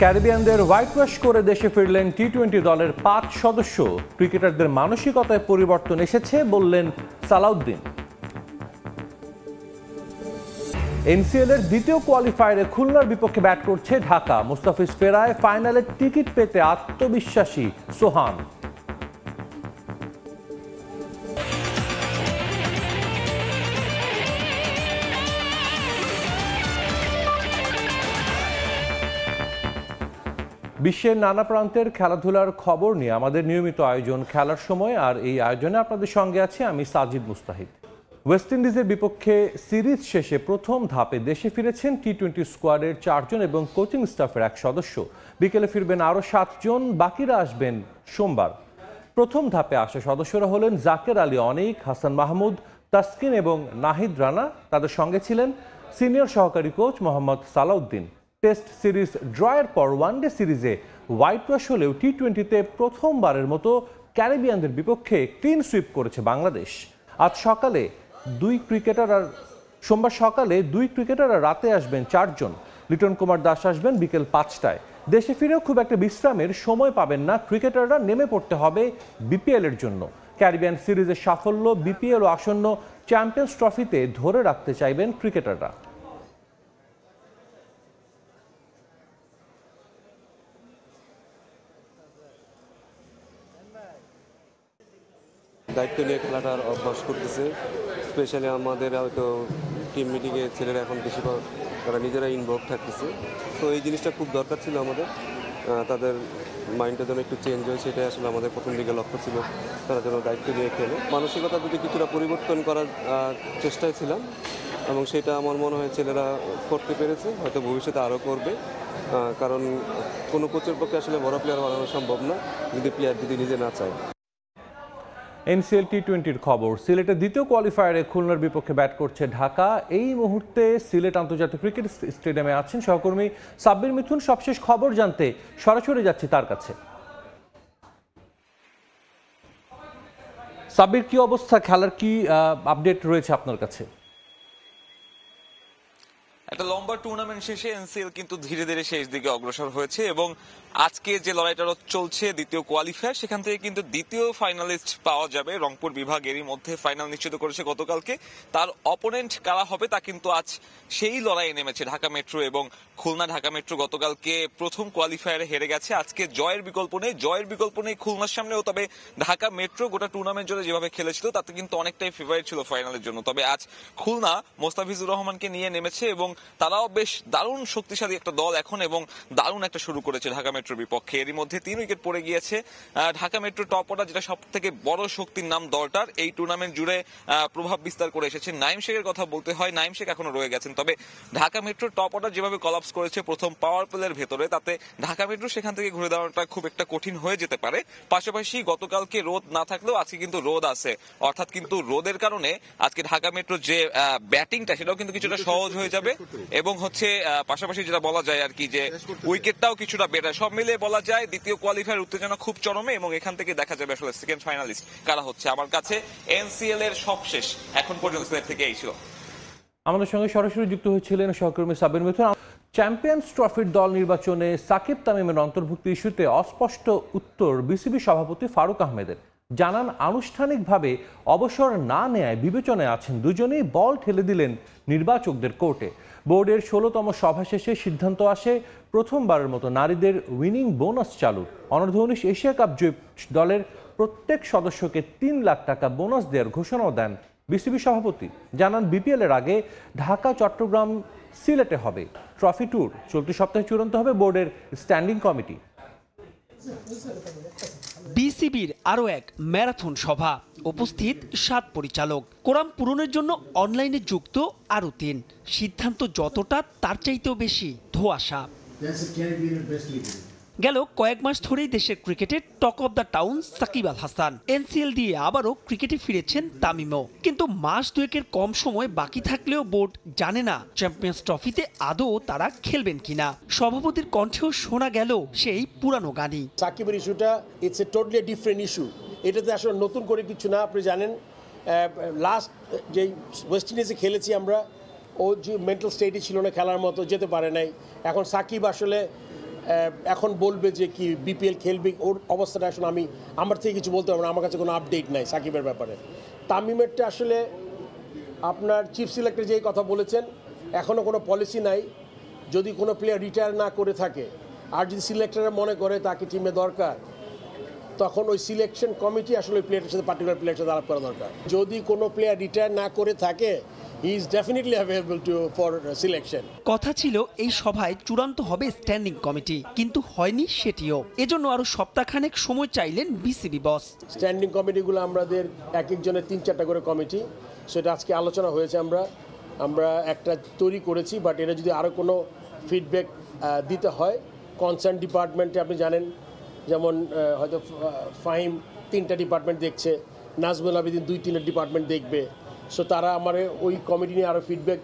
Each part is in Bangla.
ক্যারিবিয়ানদের হোয়াইট ওয়াশ করে দেশে ফিরলেন টি-20 দলের 5 সদস্য। ক্রিকেটারদের মানসিকতায় পরিবর্তন এসেছে বললেন সালাউদ্দিন। এনসিএল এর দ্বিতীয় কোয়ালিফায়ারে খুলনার বিপক্ষে ব্যাট করছে ঢাকা। মুস্তাফিজ ফেরায় ফাইনালের টিকিট পেতে আত্মবিশ্বাসী সোহান। বিশ্বের নানা প্রান্তের খেলাধুলার খবর নিয়ে আমাদের নিয়মিত আয়োজন খেলার সময়, আর এই আয়োজনে আপনাদের সঙ্গে আছি আমি সাজিদ মুস্তাহিদ। ওয়েস্ট ইন্ডিজের বিপক্ষে সিরিজ শেষে প্রথম ধাপে দেশে ফিরেছেন টি-20 স্কোয়াডের 4 জন এবং কোচিং স্টাফের 1 সদস্য। বিকেলে ফিরবেন আরও 7 জন, বাকিরা আসবেন সোমবার। প্রথম ধাপে আসা সদস্যরা হলেন জাকের আলী অনিক, হাসান মাহমুদ, তাসকিন এবং নাহিদ রানা। তাদের সঙ্গে ছিলেন সিনিয়র সহকারী coach Mohammad Salauddin. Test series ড্রয়ের পর ওয়ানডে সিরিজে হোয়াইট ওয়াশ হলেও টি-20তে প্রথমবারের মতো ক্যারিবিয়ানদের বিপক্ষে ক্লিন সুইপ করেছে বাংলাদেশ। আজ সকালে সোমবার সকালে 2 ক্রিকেটার আর রাতে আসবেন 4 জন। লিটন কুমার দাস আসবেন বিকেল 5টায়। দেশে ফিরেও খুব একটা বিশ্রামের সময় পাবেন না ক্রিকেটাররা, নেমে পড়তে হবে বিপিএল এর জন্য। ক্যারিবিয়ান সিরিজের সাফল্য বিপিএল ও আসন্ন চ্যাম্পিয়ন্স ট্রফিতে ধরে রাখতে চাইবেন ক্রিকেটাররা। দায়িত্ব নিয়ে খেলাটার অভ্যাস করতেছে। স্পেশালি আমাদের হয়তো টিম মিটিংয়ে ছেলেরা এখন বেশিরভাগ তারা নিজেরা ইনভলভ থাকতেছে। তো এই জিনিসটা খুব দরকার ছিল আমাদের, তাদের মাইন্ডটা যেন একটু চেঞ্জ হয়, সেটাই আসলে আমাদের প্রথম দিকে লক্ষ্য ছিল। তারা যেন দায়িত্ব নিয়ে খেলে মানসিকতা যদি কিছুটা পরিবর্তন করার চেষ্টায় ছিলাম এবং সেটা আমার মনে হয় ছেলেরা করতে পেরেছে, হয়তো ভবিষ্যতে আরও করবে। কারণ কোনো কোচের পক্ষে আসলে বড় প্লেয়ার বানানো সম্ভব না যদি প্লেয়ার যদি নিজে না চায়। এনসিএল টি-20-র খবর। সিলেটের দ্বিতীয় কোয়ালিফায়ারে খুলনার বিপক্ষে ব্যাট করছে ঢাকা। এই মুহূর্তে সিলেট আন্তর্জাতিক ক্রিকেট স্টেডিয়ামে আছেন সহকর্মী সাব্বির মিথুন। সবশেষ খবর জানতে সরাসরি যাচ্ছি তার কাছে। সাব্বির, কি অবস্থা, খেলার কি আপডেট রয়েছে আপনার কাছে? একটা লম্বা টুর্নামেন্ট শেষে এনসিএল কিন্তু ধীরে ধীরে শেষ দিকে অগ্রসর হয়েছে এবং আজকে যে লড়াইটা চলছে দ্বিতীয় কোয়ালিফায়ার, সেখান থেকে কিন্তু দ্বিতীয় ফাইনালিস্ট পাওয়া যাবে। রংপুর বিভাগ এরই মধ্যে ফাইনাল নিশ্চিত করেছে গতকালকে। তার অপোনেন্ট কারা হবে তা কিন্তু আজ সেই লড়াইয়ে নেমেছে ঢাকা মেট্রো এবং খুলনা। ঢাকা মেট্রো গতকালকে প্রথম কোয়ালিফায়ারে হেরে গেছে, আজকে জয়ের বিকল্প নেই খুলনার সামনেও। তবে ঢাকা মেট্রো গোটা টুর্নামেন্ট জুড়ে যেভাবে খেলেছিল তাতে কিন্তু অনেকটাই ফেভারিট ছিল ফাইনালের জন্য। তবে আজ খুলনা মোস্তাফিজুর রহমানকে নিয়ে নেমেছে এবং তারাও বেশ দারুণ শক্তিশালী একটা দল এখন এবং দারুণ একটা শুরু করেছে ঢাকা মেট্রোর বিপক্ষে। এরই মধ্যে 3 উইকেট পড়ে গিয়েছে। ঢাকা মেট্রো টপ অর্ডার, যেটা সব থেকে বড় শক্তির নাম দলটার, এই টুর্নামেন্ট জুড়ে প্রভাব বিস্তার করে এসেছে। নাইম শেখের কথা বলতে হয়, নাইম শেখ এখনো রয়ে গেছেন। তবে ঢাকা মেট্রো টপ অর্ডার যেভাবে কলাপস করেছে প্রথম পাওয়ার প্লের ভেতরে, তাতে ঢাকা মেট্রো সেখান থেকে ঘুরে দাঁড়ানোটা খুব একটা কঠিন হয়ে যেতে পারে। পাশাপাশি গতকালকে রোদ না থাকলেও আজকে কিন্তু রোদ আছে, অর্থাৎ কিন্তু রোদের কারণে আজকে ঢাকা মেট্রোর যে ব্যাটিংটা সেটাও কিন্তু কিছুটা সহজ হয়ে যাবে এবং পাশাপাশি যেটা বলা যায় আর কি, যে উইকেটটাও কিছুটা বেটার। সব মিলিয়ে বলা যায় দ্বিতীয় কোয়ালিফায়ার উত্তেজনা খুব চরমে এবং এখান থেকে দেখা যাবে আসলে সেকেন্ড ফাইনালিস্ট কারা হচ্ছে। আমার কাছে এনসিএল এর সবশেষ এখন পর্যন্ত থেকে এই ছিল। আমাদের সঙ্গে সরাসরি যুক্ত হয়েছিলেন সহকর্মী সাব্বির মিথুন। চ্যাম্পিয়ন্স ট্রফির দল নির্বাচনে সাকিব তামিমের অন্তর্ভুক্তি ইস্যুতে অস্পষ্ট উত্তর বিসিবি সভাপতি ফারুক আহমেদের। জানান, আনুষ্ঠানিকভাবে অবসর না নেয়ায় বিবেচনায় আছেন দুজনেই। বল ঠেলে দিলেন নির্বাচকদের কোর্টে। বোর্ডের 16তম সভা শেষে সিদ্ধান্ত আসে প্রথমবারের মতো নারীদের উইনিং বোনাস চালু। অনূর্ধ্ব-19 এশিয়া কাপ জয়ী দলের প্রত্যেক সদস্যকে 3 লাখ টাকা বোনাস দেওয়ার ঘোষণাও দেন বিসিবি সভাপতি। জানান, বিপিএল এর আগে ঢাকা, চট্টগ্রাম, সিলেটে হবে ট্রফি ট্যুর। চলতি সপ্তাহে চূড়ান্ত হবে বোর্ডের স্ট্যান্ডিং কমিটি। বিসিবির আরও এক ম্যারাথন সভা, উপস্থিত 7 পরিচালক। কোরাম পূরণের জন্য অনলাইনে যুক্ত আরও 3। সিদ্ধান্ত যতটা তার চাইতেও বেশি ধোঁয়াশা। গেল কয়েক মাস ধরেই দেশের ক্রিকেটের talk of the town Sakib Al Hasan. NCL দিয়ে আবারও ক্রিকেটে ফিরেছেন তামিমও। কিন্তু মাস দুয়েকের কম সময় বাকি থাকলেও বোর্ড জানে না চ্যাম্পিয়ন্স ট্রফিতে আদৌ তারা খেলবেন কিনা। সভাপতির কণ্ঠেও শোনা গেল সেই পুরানো গানই। সাকিবের ইস্যুটা it's a totally different issue. এটাতে আসলে নতুন করে কিছু না। আপনি জানেন, লাস্ট যেই ওয়েস্ট ইন্ডিজে খেলেছি আমরা, ও যে মেন্টাল স্টেটই ছিল না খেলার মতো, যেতে পারে নাই। এখন সাকিব আসলে এখন বলবে যে কি বিপিএল খেলবে, ওর অবস্থাটা আসলে আমার থেকে কিছু বলতে পারবো না, আমার কাছে কোনো আপডেট নাই সাকিবের ব্যাপারে। তামিমেরটা আসলে আপনার চিফ সিলেক্টর যেই কথা বলেছেন, এখনও কোনো পলিসি নাই। যদি কোনো প্লেয়ার রিটায়ার না করে থাকে আর যদি সিলেক্টররা মনে করে তাকে টিমে দরকার, তখন ওই সিলেকশন কমিটি আসলে ওই প্লেয়ারের সাথে পার্টিকুলার প্লেয়ারের সাথে আলাপ করা দরকার। যদি কোনো প্লেয়ার রিটায়ার না করে থাকে, he is definitely available for selection. কথা ছিল এই সভায় চূড়ান্ত হবে স্ট্যান্ডিং কমিটি, কিন্তু হয়নি সেটিও। এজন্য আরো সপ্তাহখানেক সময় চাইলেন বিসিবি বস। স্ট্যান্ডিং কমিটিগুলো আমাদের এক একজনের 3-4টা করে কমিটি, সেটা আজকে আলোচনা হয়েছে। আমরা একটা তৈরি করেছি, বাট এটা যদি আরও কোনো ফিডব্যাক দিতে হয় কনসার্ন ডিপার্টমেন্টে, আপনি জানেন যেমন হয়তো ফাহিম 3টা ডিপার্টমেন্ট দেখছে, নাজমুল আবেদিন 2-3টা ডিপার্টমেন্ট দেখবে। সো তারা আমার ওই কমিটি নিয়ে আরও ফিডব্যাক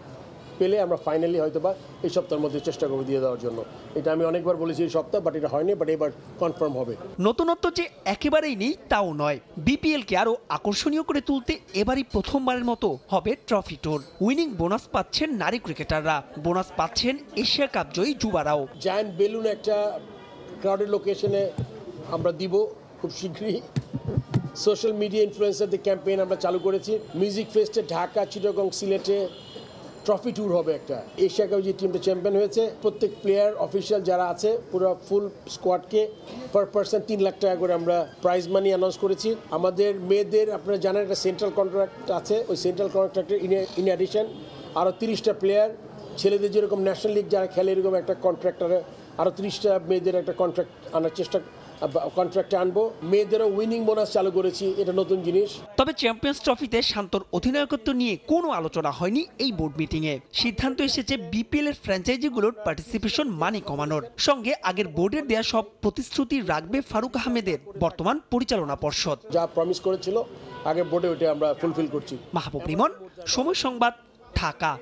পেলে আমরা ফাইনালি হয়তো বা এই সপ্তাহের মধ্যে চেষ্টা করবো দিয়ে দেওয়ার জন্য। এটা আমি অনেকবার বলেছি এই সপ্তাহ, বাট এটা হয়নি, বাট এবার কনফার্ম হবে। নতুনত্ব যে একেবারেই নেই তাও নয়, বিপিএলকে আরো আকর্ষণীয় করে তুলতে এবারই প্রথমবারের মতো হবে ট্রফি ট্যুর। উইনিং বোনাস পাচ্ছেন নারী ক্রিকেটাররা, বোনাস পাচ্ছেন এশিয়া কাপ জয়ী যুবারাও। জায়ান্ট বেলুন একটা ক্রাউডেড লোকেশনে আমরা দিব খুব শীঘ্রই। সোশ্যাল মিডিয়া ইনফ্লুয়েন্সারদের ক্যাম্পেইন আমরা চালু করেছি। মিউজিক ফেস্টে ঢাকা, চিটাগং, সিলেটে ট্রফি ট্যুর হবে একটা। এশিয়া কাপ যে টিমটা চ্যাম্পিয়ন হয়েছে, প্রত্যেক প্লেয়ার অফিসিয়াল যারা আছে পুরো ফুল স্কোয়াডকে পার পার্সন 3 লাখ টাকা করে আমরা প্রাইজ মানি অ্যানাউন্স করেছি। আমাদের মেয়েদের আপনারা জানেন একটা সেন্ট্রাল কন্ট্রাক্ট আছে, ওই সেন্ট্রাল কন্ট্রাক্টের ইন অ্যাডিশন আরও 30টা প্লেয়ার, ছেলেদের যেরকম ন্যাশনাল লিগ যারা খেলে এরকম একটা কন্ট্রাক্টারে আরও 30টা মেয়েদের একটা কন্ট্রাক্ট আনার কন্ট্রাক্টে আনবো। মেয়েদেরও উইনিং বোনাস চালু করেছি, এটা নতুন জিনিস। তবে চ্যাম্পিয়ন্স ট্রফিতে শান্তর অধিনায়কত্ব নিয়ে কোনো আলোচনা হয়নি এই বোর্ড মিটিংয়ে। সিদ্ধান্ত এসেছে বিপিএল এর ফ্র্যাঞ্চাইজিগুলোর পার্টিসিপেশন মানি কমানোর সঙ্গে আগের বোর্ডের দেয়া সব প্রতিশ্রুতি রাখবে ফারুক আহমেদের বর্তমান পরিচালনা পর্ষদ। যা প্রমিস করেছিল আগের বোর্ডে, ওইটা আমরা ফুলফিল করছি। মাহবুব রিমন, সময় সংবাদ, ঢাকা।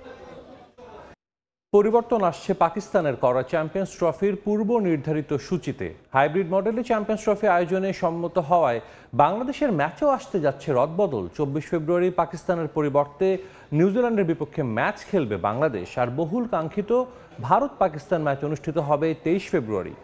পরিবর্তন আসছে পাকিস্তানের করা চ্যাম্পিয়ন্স ট্রফির পূর্ব নির্ধারিত সূচিতে। হাইব্রিড মডেলে চ্যাম্পিয়ন্স ট্রফি আয়োজনে সম্মত হওয়ায় বাংলাদেশের ম্যাচও আসতে যাচ্ছে রদবদল। 24 ফেব্রুয়ারি পাকিস্তানের পরিবর্তে নিউজিল্যান্ডের বিপক্ষে ম্যাচ খেলবে বাংলাদেশ, আর বহুল কাঙ্ক্ষিত ভারত পাকিস্তান ম্যাচ অনুষ্ঠিত হবে 23 ফেব্রুয়ারি।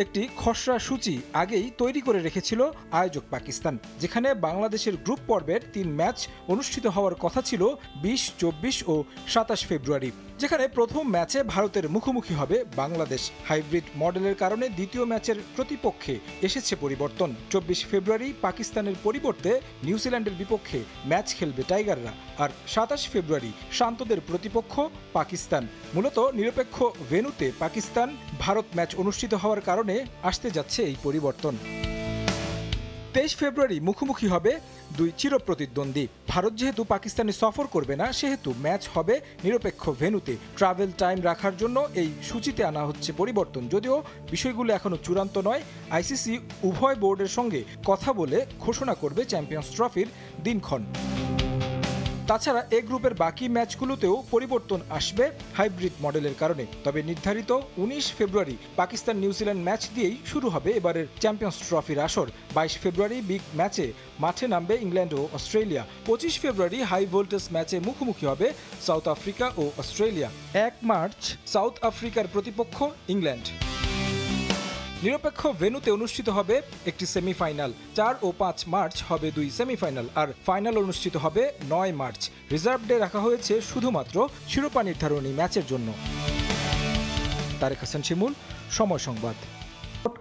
একটি খসড়া সূচি আগেই তৈরি করে রেখেছিল আয়োজক পাকিস্তান, যেখানে বাংলাদেশের গ্রুপ পর্বের 3 ম্যাচ অনুষ্ঠিত হওয়ার কথা ছিল 20, 24 ও 27 ফেব্রুয়ারি, যেখানে প্রথম ম্যাচে ভারতের মুখোমুখি হবে বাংলাদেশ। হাইব্রিড মডেলের কারণে দ্বিতীয় ম্যাচের প্রতিপক্ষে এসেছে পরিবর্তন। 24 ফেব্রুয়ারি পাকিস্তানের পরিবর্তে নিউজিল্যান্ডের বিপক্ষে ম্যাচ খেলবে টাইগাররা, আর 27 ফেব্রুয়ারি শান্তদের প্রতিপক্ষ পাকিস্তান। মূলত নিরপেক্ষ ভেন্যুতে পাকিস্তান ভারত ম্যাচ অনুষ্ঠিত হওয়ার কারণে আসতে যাচ্ছে এই পরিবর্তন। 23 ফেব্রুয়ারি মুখোমুখি হবে 2 চিরপ্রতিদ্বন্দ্বী। ভারত যেহেতু পাকিস্তানে সফর করবে না, সেহেতু ম্যাচ হবে নিরপেক্ষ ভেন্যুতে। ট্রাভেল টাইম রাখার জন্য এই সূচিতে আনা হচ্ছে পরিবর্তন। যদিও বিষয়গুলো এখনো চূড়ান্ত নয়, আইসিসি উভয় বোর্ডের সঙ্গে কথা বলে ঘোষণা করবে চ্যাম্পিয়ন্স ট্রফির দিনক্ষণ। তাছাড়া এ গ্রুপের বাকি ম্যাচগুলোতেও পরিবর্তন আসবে হাইব্রিড মডেলের কারণে। তবে নির্ধারিত 19 ফেব্রুয়ারি পাকিস্তান নিউজিল্যান্ড ম্যাচ দিয়েই শুরু হবে এবারের চ্যাম্পিয়ন্স ট্রফির আসর। 22 ফেব্রুয়ারি বিগ ম্যাচে মাঠে নামবে ইংল্যান্ড ও অস্ট্রেলিয়া। 25 ফেব্রুয়ারি হাই ভোল্টেজ ম্যাচে মুখোমুখি হবে সাউথ আফ্রিকা ও অস্ট্রেলিয়া। 1 মার্চ সাউথ আফ্রিকার প্রতিপক্ষ ইংল্যান্ড। নিরপেক্ষ ভেন্যুতে অনুষ্ঠিত হবে একটি সেমিফাইনাল। 4 ও 5 মার্চ হবে 2 সেমিফাইনাল, আর ফাইনাল অনুষ্ঠিত হবে 9 মার্চ। রিজার্ভ ডে রাখা হয়েছে শুধুমাত্র শিরোপা নির্ধারণী ম্যাচের জন্য। তারেক হাসান শিমুল, সময় সংবাদ।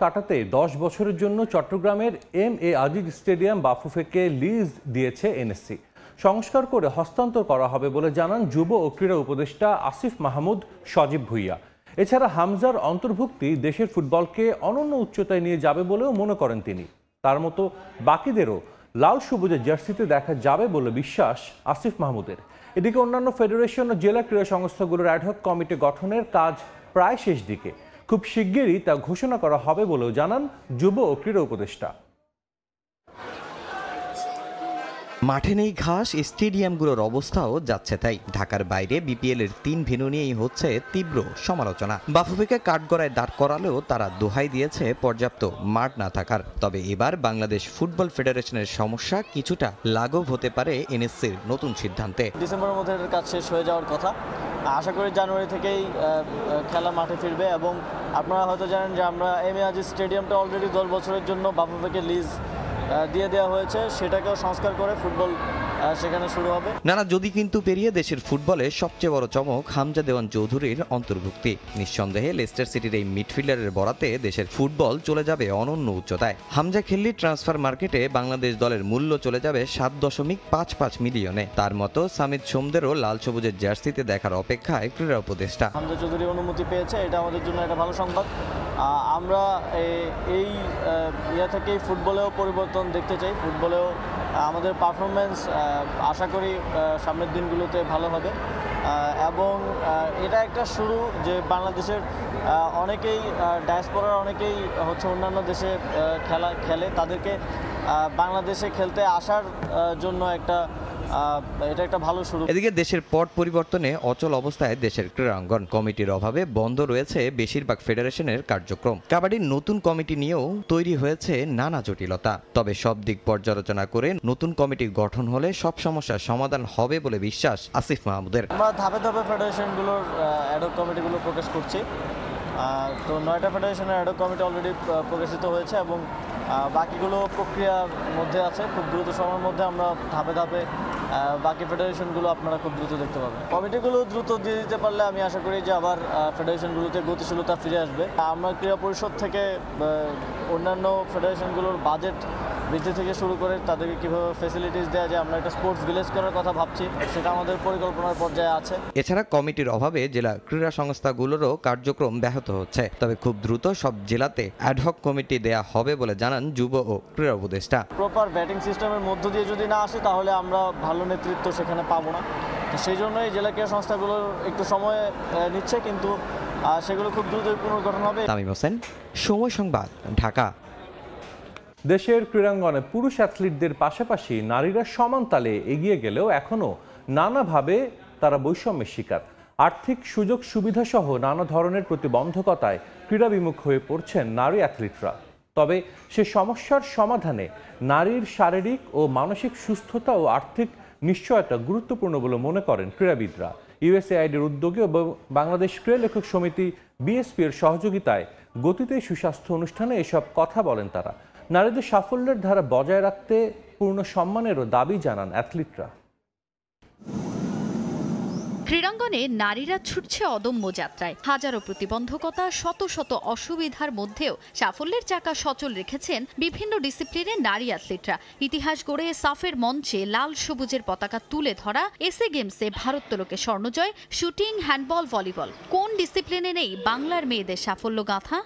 কাটাতে 10 বছরের জন্য চট্টগ্রামের MA আজিজ স্টেডিয়াম বাফুফেকে লিজ দিয়েছে এনএসসি। সংস্কার করে হস্তান্তর করা হবে বলে জানান যুব ও ক্রীড়া উপদেষ্টা আসিফ মাহমুদ সজীব ভুইয়া। এছাড়া হামজার অন্তর্ভুক্তি দেশের ফুটবলকে অনন্য উচ্চতায় নিয়ে যাবে বলেও মনে করেন তিনি। তার মতো বাকিদেরও লাল সবুজের জার্সিতে দেখা যাবে বলে বিশ্বাস আসিফ মাহমুদের। এদিকে অন্যান্য ফেডারেশন ও জেলা ক্রীড়া সংস্থাগুলোর অ্যাডহক কমিটি গঠনের কাজ প্রায় শেষ দিকে। খুব শিগগিরই তা ঘোষণা করা হবে বলেও জানান যুব ও ক্রীড়া উপদেষ্টা। মাঠে নেই ঘাস, স্টেডিয়ামগুলোর অবস্থাও যাচ্ছে তাই। ঢাকার বাইরে বিপিএল এর 3 ভেন্যু নিয়েই হচ্ছে তীব্র সমালোচনা। বাফুফেকে কাঠগড়ায় দাঁড় করালেও তারা দোহাই দিয়েছে পর্যাপ্ত মাঠ না থাকার। তবে এবার বাংলাদেশ ফুটবল ফেডারেশনের সমস্যা কিছুটা লাঘব হতে পারে এনএসসির নতুন সিদ্ধান্তে। ডিসেম্বরের মধ্যে এর কাজ শেষ হয়ে যাওয়ার কথা। আশা করি জানুয়ারি থেকেই খেলা মাঠে ফিরবে। এবং আপনারা হয়তো জানেন যে আমরা এম এ আজিজ স্টেডিয়ামটা অলরেডি 10 বছরের জন্য বাফুফেকে লিজ দিয়ে দেওয়া হয়েছে, সেটাকেও সংস্কার করে ফুটবল সেখানে শুরু হবে। নানা যদি কিন্তু পেরিয়ে দেশের ফুটবলে সবচেয়ে বড় চমক হামজা দেওয়ান চৌধুরীর অন্তর্ভুক্তি। নিঃসন্দেহে লেস্টার সিটির এই মিডফিল্ডারের বরাতে দেশের ফুটবল চলে যাবে অনন্য উচ্চতায়। হামজা খেললে ট্রান্সফার মার্কেটে বাংলাদেশ দলের মূল্য চলে যাবে 7.55 মিলিয়নে। তার মতো সামিদ সোমদেরও লাল সবুজের জার্সিতে দেখার অপেক্ষায় ক্রীড়া উপদেষ্টা। হামজা চৌধুরী অনুমতি পেয়েছে, এটা আমাদের জন্য একটা ভালো সংবাদ। আমরা এই ইয়ে থেকেই ফুটবলেও পরিবর্তন দেখতে চাই। ফুটবলেও আমাদের পারফরমেন্স আশা করি সামনের দিনগুলোতে ভালো হবে। এবং এটা একটা শুরু যে বাংলাদেশের অনেকেই ডায়াসপোরার অনেকেই হচ্ছে অন্যান্য দেশে খেলে, তাদেরকে বাংলাদেশে খেলতে আসার জন্য এটা একটা ভালো শুরু। এদিকে দেশের পট পরিবর্তনে অচল অবস্থায় দেশের ক্রীড়াঙ্গন। কমিটির অভাবে বন্ধ রয়েছে বেশিরভাগ ফেডারেশনের কার্যক্রম। কাবাডির নতুন কমিটি নিয়েও তৈরি হয়েছে নানা জটিলতা। তবে সব দিক পর্যালোচনা করে নতুন কমিটি গঠন হলে সব সমস্যার সমাধান হবে বলে বিশ্বাস আসিফ মাহমুদের। আমরা ধাপে ধাপে ফেডারেশনগুলোর অ্যাডহক কমিটিগুলো প্রকাশ করছি। তো 9টা ফেডারেশনের অ্যাডহক কমিটি অলরেডি প্রকাশিত হয়েছে এবং বাকিগুলো প্রক্রিয়ার মধ্যে আছে। খুব দ্রুত সময়ের মধ্যে আমরা ধাপে ধাপে বাকি ফেডারেশনগুলো আপনারা খুব দ্রুত দেখতে পাবেন। কমিটিগুলো দ্রুত দিয়ে দিতে পারলে আমি আশা করি যে আবার ফেডারেশনগুলোতে গতিশীলতা ফিরে আসবে। আমরা ক্রীড়া পরিষদ থেকে অন্যান্য ফেডারেশনগুলোর বাজেট বৃদ্ধি থেকে শুরু করে তাদেরকে কীভাবে ফ্যাসিলিটিস দেওয়া যায়, আমরা একটা স্পোর্টস ভিলেজ করার কথা ভাবছি, সেটা আমাদের পরিকল্পনার পর্যায়ে আছে। এছাড়া কমিটির অভাবে জেলা ক্রীড়া সংস্থাগুলোরও কার্যক্রম ব্যাহত হচ্ছে। তবে খুব দ্রুত সব জেলাতে অ্যাডহক কমিটি দেয়া হবে বলে জানান যুব ও ক্রীড়া উপদেষ্টা। প্রপার ব্যাটিং সিস্টেমের মধ্য দিয়ে যদি না আসে তাহলে আমরা ভালো নেতৃত্ব সেখানে পাবো না। তো সেই জন্যই জেলা ক্রীড়া সংস্থাগুলো একটু সময় নিচ্ছে, কিন্তু সেগুলো খুব দ্রুতই পুনর্গঠন হবে। তামিম হোসেন, সময় সংবাদ, ঢাকা। দেশের ক্রীড়াঙ্গনে পুরুষ অ্যাথলিটদের পাশাপাশি নারীরা সমান তালে এগিয়ে গেলেও এখনও নানাভাবে তারা বৈষম্যের শিকার। আর্থিক সুযোগ সুবিধা সহ নানা ধরনের প্রতিবন্ধকতায় ক্রীড়াবিমুখ হয়ে পড়ছেন নারী অ্যাথলিটরা। তবে সে সমস্যার সমাধানে নারীর শারীরিক ও মানসিক সুস্থতা ও আর্থিক নিশ্চয়তা গুরুত্বপূর্ণ বলে মনে করেন ক্রীড়াবিদরা। ইউএসএআইডির উদ্যোগে এবং বাংলাদেশ ক্রীড়া লেখক সমিতি বিএসপি এর সহযোগিতায় গতিতে সুস্বাস্থ্য অনুষ্ঠানে এসব কথা বলেন তারা। নারীদের সাফল্যের ধারা বজায় রাখতে পূর্ণ সম্মানেরও দাবি জানান অ্যাথলিটরা। ক্রীড়াঙ্গনে নারীরা ছুটছে অদম্য যাত্রায়। হাজারো প্রতিবন্ধকতা, শত শত অসুবিধার মধ্যেও সাফল্যের চাকা সচল রেখেছেন বিভিন্ন ডিসিপ্লিনের নারী অ্যাথলিটরা। ইতিহাস গড়ে সাফের মঞ্চে লাল সবুজের পতাকা তুলে ধরা, এসএ গেমসে ভারোত্তোলকে স্বর্ণজয়, শুটিং, হ্যান্ডবল, ভলিবল, কোন ডিসিপ্লিনে নেই বাংলার মেয়েদের সাফল্য গাঁথা?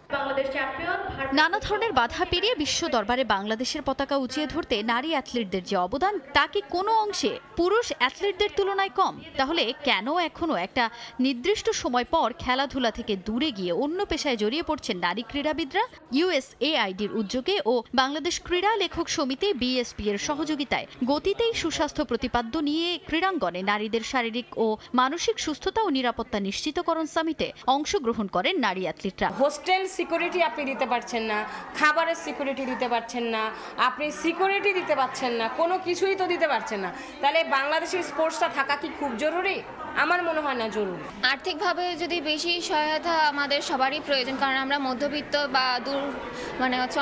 নানা ধরনের বাধা পেরিয়ে বিশ্ব দরবারে বাংলাদেশের পতাকা উঁচিয়ে ধরতে নারী অ্যাথলিটদের যে অবদান, তা কি কোনো অংশে পুরুষ অ্যাথলিটদের তুলনায় কম? তাহলে কেন এখনো একটা নির্দিষ্ট সময় পর খেলাধুলা থেকে দূরে গিয়ে অন্য পেশায় জড়িয়ে পড়ছেন নারী ক্রীড়াবিদরা? ইউএসএআইডির উদ্যোগে ও বাংলাদেশ ক্রীড়া লেখক সমিতি বিএসপি এর সহযোগিতায় গতিতেই সুস্বাস্থ্য প্রতিপাদ্য নিয়ে ক্রীড়াঙ্গনে নারীদের শারীরিক ও মানসিক সুস্থতা ও নিরাপত্তা নিশ্চিতকরণ সামিটে অংশগ্রহণ করেন নারী অ্যাথলিটরা। হোস্টেল সিকিউরিটি আপনি দিতে পারছেন না, খাবারের সিকিউরিটি দিতে পারছেন না, আপনি সিকিউরিটি দিতে পারছেন না, কোনো কিছুই তো দিতে পারছেন না। তাহলে বাংলাদেশের স্পোর্টসটা থাকা কি খুব জরুরি? আমার মনে হয় না জরুরি। আর্থিকভাবে যদি বেশি সহায়তা আমাদের সবারই প্রয়োজন, কারণ আমরা মধ্যবিত্ত বা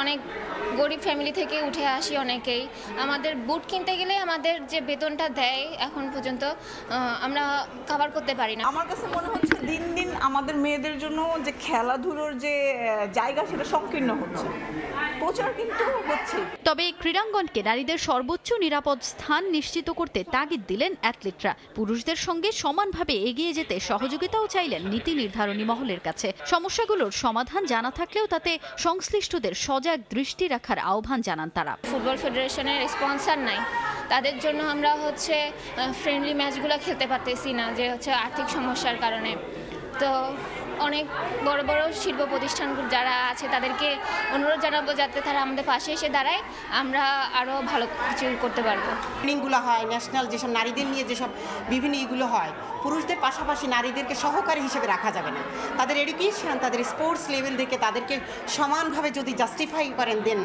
অনেক গরিব ফ্যামিলি থেকে উঠে আসি অনেকেই। আমাদের বুট কিনতে গেলে আমাদের যে বেতনটা দেয় এখন পর্যন্ত আমরা কভার করতে পারি না। আমার কাছে মনে হচ্ছে দিন দিন আমাদের মেয়েদের জন্য যে খেলাধুলোর যে জায়গা সেটা সংকীর্ণ হচ্ছে, প্রচার কিন্তু হচ্ছে। তবে ক্রীড়াঙ্গনকে নারীদের সর্বোচ্চ নিরাপদ স্থান নিশ্চিত করতে তাগিদ দিলেন অ্যাথলিটরা। পুরুষদের সঙ্গে সমানভাবে এগিয়ে যেতে সহযোগিতাও চাইলেন নীতি নির্ধারণী মহলের কাছে। সমস্যাগুলোর সমাধান জানা থাকলেও তাতে সংশ্লিষ্টদের সজাগ দৃষ্টি রাখার আহ্বান জানান তারা। ফুটবল ফেডারেশনের স্পন্সর নাই, তাদের জন্য আমরা ফ্রেন্ডলি ম্যাচগুলো খেলতে পারতেছি না, যে আর্থিক সমস্যার কারণে। তো অনেক বড় বড় শিল্প প্রতিষ্ঠানগুলো যারা আছে তাদেরকে অনুরোধ জানাবো যাতে তারা আমাদের পাশে এসে দাঁড়ায়, আমরা আরও ভালো কিছু করতে পারবো। ট্রেনিংগুলো হয় ন্যাশনাল, যেসব নারীদের নিয়ে যেসব বিভিন্ন ইগুলো হয়, পুরুষদের পাশাপাশি নারীদেরকে সহকারী হিসেবে রাখা যাবে না। তাদের এডুকেশন, তাদের স্পোর্টস লেভেল থেকে তাদেরকে সমানভাবে যদি জাস্টিফাই করেন, দেন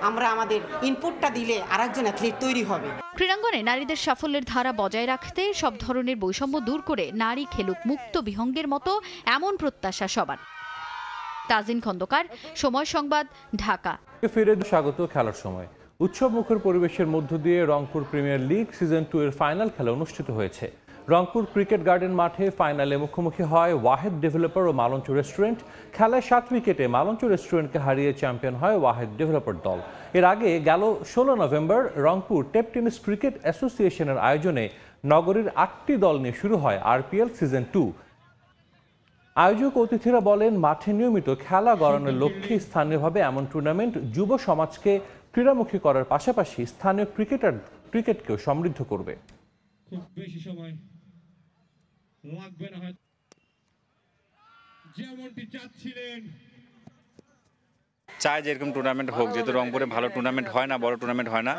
আমরা আমাদের ইনপুটটা দিলে আরেকজন অ্যাথলিট তৈরি হবে। ক্রীড়াঙ্গনে নারীদের সাফল্যের ধারা বজায় রাখতে সব ধরনের বৈষম্য দূর করে নারী খেলুক মুক্ত বিহঙ্গের মতো এমন প্রত্যাশা সবার। তাজিন খন্দকার, সময় সংবাদ, ঢাকা। ফিরে স্বাগত খেলার সময়। উৎসব মুখর পরিবেশের মধ্য দিয়ে রংপুর প্রিমিয়ার লিগ সিজন 2 এর ফাইনাল খেলা অনুষ্ঠিত হয়েছে। রংপুর ক্রিকেট গার্ডেন মাঠে ফাইনালে মুখোমুখি হয় ওয়াহেদ ডেভেলপার ও মালঞ্চ রেস্টুরেন্ট। খেলায় 7 উইকেটে মালঞ্চ রেস্টুরেন্টকে হারিয়ে চ্যাম্পিয়ন হয় ওয়াহেদ ডেভেলপার দল। এর আগে গেল 16 November Rangpur tape tennis cricket অ্যাসোসিয়েশনের আয়োজনে নগরীর 8টি দল নিয়ে শুরু হয় আরপিএল সিজন 2। আয়োজক অতিথিরা বলেন, মাঠে নিয়মিত খেলা গড়ানোর লক্ষ্যে স্থানীয়ভাবে এমন টুর্নামেন্ট যুব সমাজকে ক্রীড়ামুখী করার পাশাপাশি স্থানীয় ক্রিকেটকেও সমৃদ্ধ করবে। খুব বেশি সময় লাগবে না, যেমনটি চাচ্ছিলেন। চায় যে এরকম টুর্নামেন্ট হোক, যেহেতু রংপুরে ভালো টুর্নামেন্ট হয় না, বড় টুর্নামেন্ট হয় না,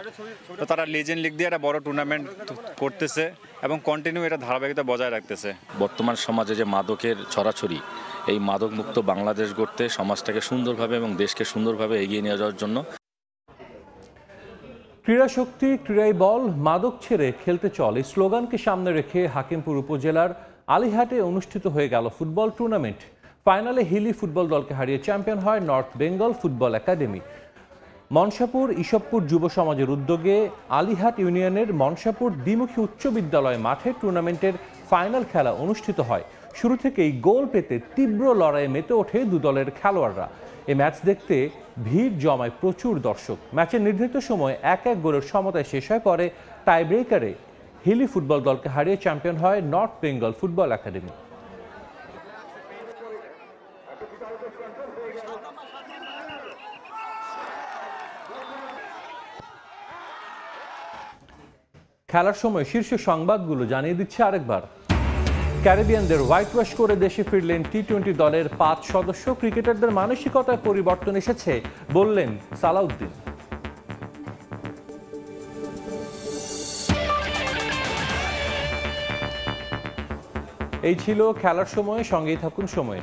তো তারা লিজেন্ড লিগ দিয়ে একটা বড় টুর্নামেন্ট করতেছে এবং কন্টিনিউ এটা ধারাবাহিকতা বজায় রাখতেছে। বর্তমান সমাজে যে মাদকের ছড়াছড়ি, এই মাদক মুক্ত বাংলাদেশ গড়তে সমাজটাকে সুন্দরভাবে এবং দেশকে সুন্দরভাবে এগিয়ে নিয়ে যাওয়ার জন্য ক্রীড়া শক্তি, ক্রীড়াই বল, মাদক ছেড়ে খেলতে চল, এই স্লোগানকে সামনে রেখে হাকিমপুর উপজেলার আলিহাটে অনুষ্ঠিত হয়ে গেল ফুটবল টুর্নামেন্ট। ফাইনালে হিলি ফুটবল দলকে হারিয়ে চ্যাম্পিয়ন হয় North Bengal football academy. Manasapur Isabpur যুব সমাজের উদ্যোগে আলিহাট ইউনিয়নের মনসাপুর দ্বিমুখী উচ্চ বিদ্যালয় মাঠে টুর্নামেন্টের ফাইনাল খেলা অনুষ্ঠিত হয়। শুরু থেকেই গোল পেতে তীব্র লড়াইয়ে মেতে ওঠে দু দলের খেলোয়াড়রা। এই ম্যাচ দেখতে ভিড় জমায় প্রচুর দর্শক। ম্যাচের নির্ধারিত সময় 1-1 গোলের সমতায় শেষ হয়। পরে টাই ব্রেকারে হিলি ফুটবল দলকে হারিয়ে চ্যাম্পিয়ন হয় নর্থ বেঙ্গল ফুটবল একাডেমি। খেলার সময় শীর্ষ সংবাদগুলো জানিয়ে দিচ্ছে আরেকবার। ক্যারিবিয়ানদের হোয়াইট ওয়াশ করে দেশে ফিরলেন টি-20 দলের 5 সদস্য। ক্রিকেটারদের মানসিকতায় পরিবর্তন এসেছে বললেন সালাউদ্দিন। এই ছিল খেলার সময়, সঙ্গেই থাকুন সময়।